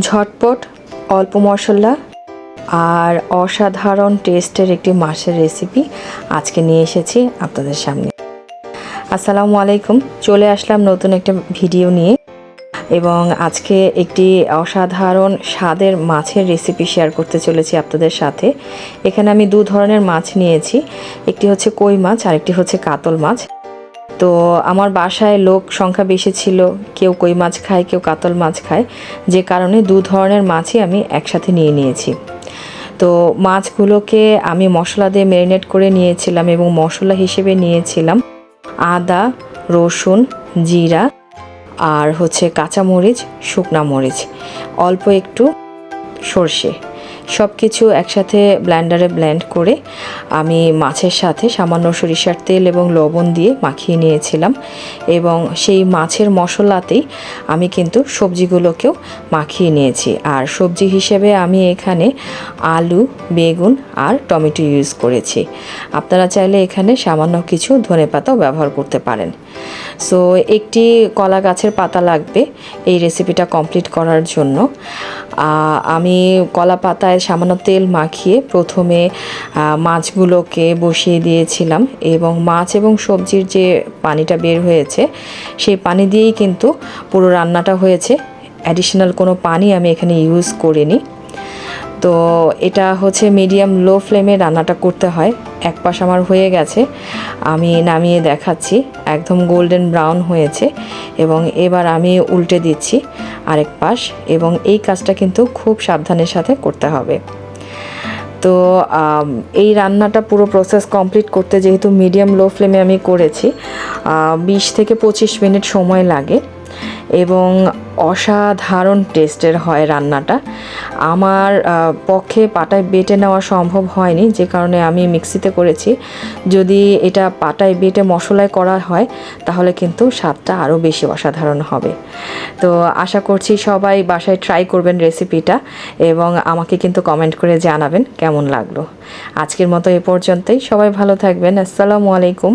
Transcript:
ঝটপট অল্প মশলা আর অসাধারণ টেস্টের একটি মাছের রেসিপি আজকে নিয়ে এসেছি আপনাদের সামনে। আসসালামু আলাইকুম, চলে আসলাম নতুন একটা ভিডিও নিয়ে এবং আজকে একটি অসাধারণ স্বাদের মাছের রেসিপি শেয়ার করতে চলেছি আপনাদের সাথে। এখানে আমি দু ধরনের মাছ নিয়েছি, একটি হচ্ছে কই মাছ আর একটি হচ্ছে কাতল মাছ। তো আমার বাসায় লোক সংখ্যা বেশি ছিল, কেউ কই মাছ খায়, কেউ কাতল মাছ খায়, যে কারণে দু ধরনের মাছই আমি একসাথে নিয়ে নিয়েছি। তো মাছগুলোকে আমি মশলা দিয়ে ম্যারিনেট করে নিয়েছিলাম এবং মশলা হিসেবে নিয়েছিলাম আদা, রসুন, জিরা আর হচ্ছে কাঁচামরিচ, শুকনা মরিচ, অল্প একটু সর্ষে, সব কিছু একসাথে ব্লেন্ডারে ব্লেন্ড করে আমি মাছের সাথে সামান্য সরিষার তেল এবং লবণ দিয়ে মাখিয়ে নিয়েছিলাম এবং সেই মাছের মশলাতেই আমি কিন্তু সবজিগুলোকেও মাখিয়ে নিয়েছি। আর সবজি হিসেবে আমি এখানে আলু, বেগুন আর টমেটো ইউজ করেছি। আপনারা চাইলে এখানে সামান্য কিছু ধনেপাতাও ব্যবহার করতে পারেন। সো একটি কলা গাছের পাতা লাগবে এই রেসিপিটা কমপ্লিট করার জন্য। আমি কলা পাতায় সামান্য তেল মাখিয়ে প্রথমে মাছগুলোকে বসিয়ে দিয়েছিলাম এবং মাছ এবং সবজির যে পানিটা বের হয়েছে সেই পানি দিয়েই কিন্তু পুরো রান্নাটা হয়েছে। অ্যাডিশনাল কোনো পানি আমি এখানে ইউজ করিনি। তো এটা হচ্ছে মিডিয়াম লো ফ্লেমে রান্নাটা করতে হয়। এক পাশ আমার হয়ে গেছে, আমি নামিয়ে দেখাচ্ছি, একদম গোল্ডেন ব্রাউন হয়েছে এবং এবার আমি উল্টে দিচ্ছি আরেক পাশ এবং এই কাজটা কিন্তু খুব সাবধানের সাথে করতে হবে। তো এই রান্নাটা পুরো প্রসেস কমপ্লিট করতে যেহেতু মিডিয়াম লো ফ্লেমে আমি করেছি, 20 থেকে 25 মিনিট সময় লাগে এবং অসাধারণ টেস্টের হয় রান্নাটা। আমার পক্ষে পাটায় বেটে নেওয়া সম্ভব হয়নি, যে কারণে আমি মিক্সিতে করেছি। যদি এটা পাটায় বেটে মশলায় করা হয় তাহলে কিন্তু স্বাদটা আরও বেশি অসাধারণ হবে। তো আশা করছি সবাই বাসায় ট্রাই করবেন রেসিপিটা এবং আমাকে কিন্তু কমেন্ট করে জানাবেন কেমন লাগলো। আজকের মতো এ পর্যন্তই, সবাই ভালো থাকবেন। আসসালামু আলাইকুম।